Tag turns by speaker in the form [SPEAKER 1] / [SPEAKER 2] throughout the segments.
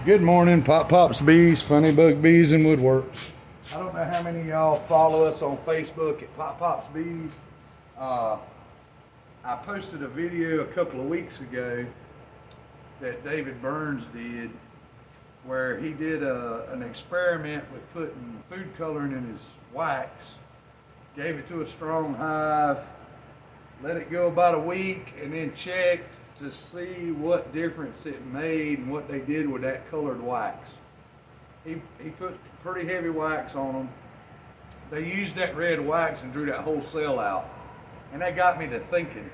[SPEAKER 1] Good morning, Pop Pops Bees, Funny Bug Bees and Woodworks. I don't know how many of y'all follow us on Facebook at Pop Pops Bees. I posted a video a couple of weeks ago that David Burns did where he did an experiment with putting food coloring in his wax, gave it to a strong hive, let it go about a week, and then checked to see what difference it made and what they did with that colored wax. He put pretty heavy wax on them. They used that red wax and drew that whole cell out. And that got me to thinking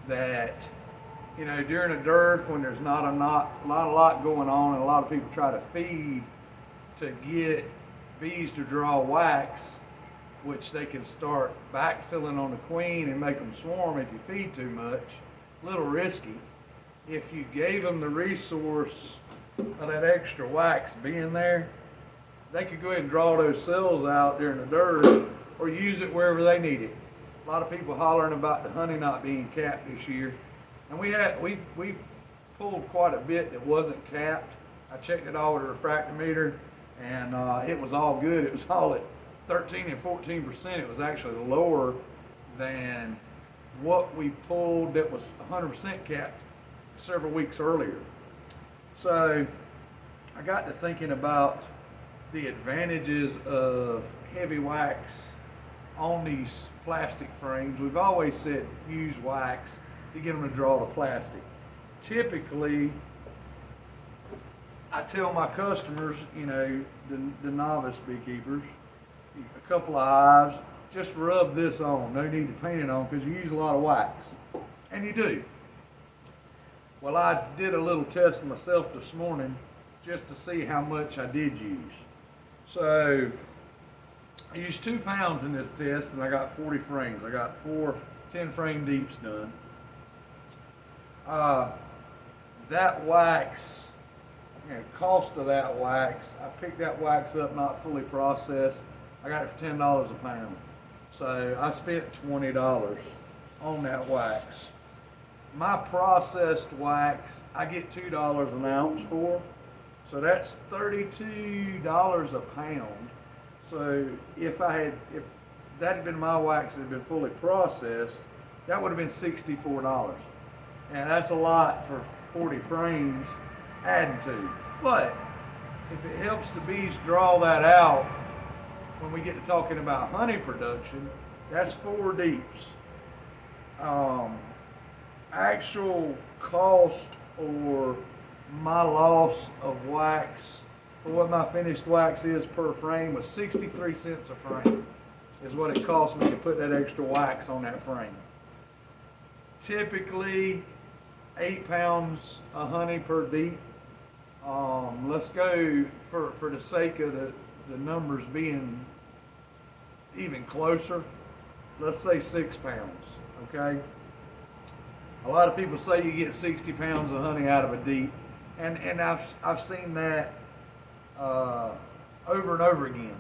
[SPEAKER 1] that, you know, during a dearth when there's not a lot going on and a lot of people try to feed to get bees to draw wax, which they can start backfilling on the queen and make them swarm if you feed too much. A little risky. If you gave them the resource of that extra wax being there, they could go ahead and draw those cells out during the dearth or use it wherever they need it. A lot of people hollering about the honey not being capped this year. And we pulled quite a bit that wasn't capped. I checked it all with a refractometer and it was all good. It was all at 13 and 14%. It was actually lower than what we pulled that was 100% capped several weeks earlier. So I got to thinking about the advantages of heavy wax on these plastic frames. We've always said use wax to get them to draw the plastic. Typically, I tell my customers, you know, the novice beekeepers, a couple of hives, just rub this on. No need to paint it on because you use a lot of wax. And you do. Well, I did a little test myself this morning just to see how much I did use. So I used 2 pounds in this test and I got 40 frames. I got 4 10-frame deeps done. That wax, you know, cost of that wax, I picked that wax up not fully processed. I got it for $10 a pound. So I spent $20 on that wax. My processed wax, I get $2 an ounce for. So that's $32 a pound. So if that had been my wax that had been fully processed, that would have been $64. And that's a lot for 40 frames adding to. But if it helps the bees draw that out, when we get to talking about honey production, that's 4 deeps. Actual cost or my loss of wax for what my finished wax is per frame was 63 cents a frame is what it cost me to put that extra wax on that frame. Typically 8 pounds of honey per deep. Let's go for the sake of the numbers being even closer, let's say 6 pounds, okay? A lot of people say you get 60 pounds of honey out of a deep, and I've seen that over and over again.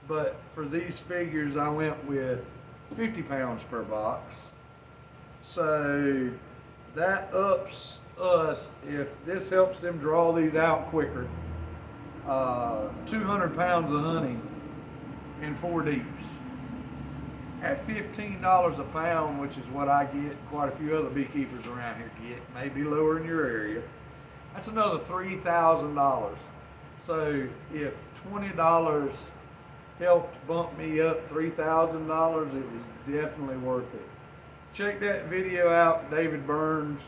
[SPEAKER 1] But for these figures, I went with 50 pounds per box. So that ups us, if this helps them draw these out quicker, 200 pounds of honey in 4 deeps. At $15 a pound, which is what I get, quite a few other beekeepers around here get, maybe lower in your area, that's another $3,000. So if $20 helped bump me up $3,000, it was definitely worth it. Check that video out, David Burns.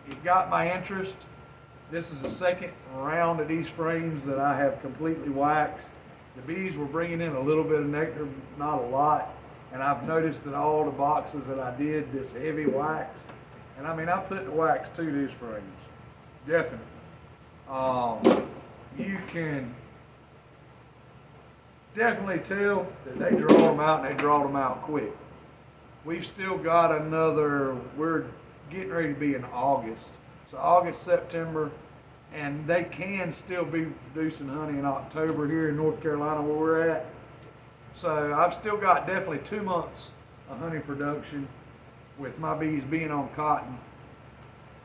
[SPEAKER 1] It got my interest. This is the second round of these frames that I have completely waxed. The bees were bringing in a little bit of nectar, not a lot. And I've noticed that all the boxes that I did this heavy wax, and I mean, I put the wax to these frames, definitely. You can definitely tell that they draw them out and they draw them out quick. We've still got we're getting ready to be in August. So August, September, and they can still be producing honey in October here in North Carolina where we're at. So I've still got definitely 2 months of honey production with my bees being on cotton.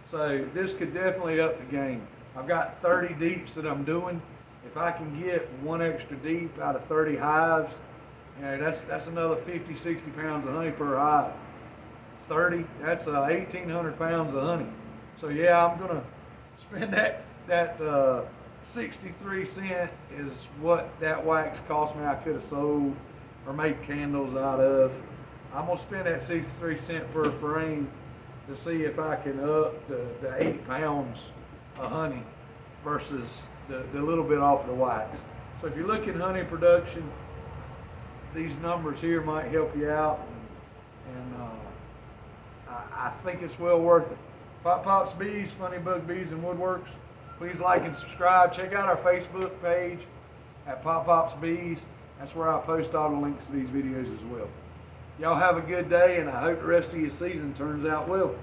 [SPEAKER 1] So this could definitely up the game. I've got 30 deeps that I'm doing. If I can get one extra deep out of 30 hives, you know, that's another 50, 60 pounds of honey per hive. 30, that's 1,800 pounds of honey. So yeah, I'm gonna spend that 63 cent is what that wax cost me. I could have sold or made candles out of. I'm gonna spend that 63 cent per frame to see if I can up the 8 pounds of honey versus the little bit off of the wax. So if you're looking honey production, these numbers here might help you out, and I think it's well worth it. Pop Pops Bees, Funny Bug Bees and Woodworks. Please like and subscribe. Check out our Facebook page at Pop Pops Bees. That's where I post all the links to these videos as well. Y'all have a good day, and I hope the rest of your season turns out well.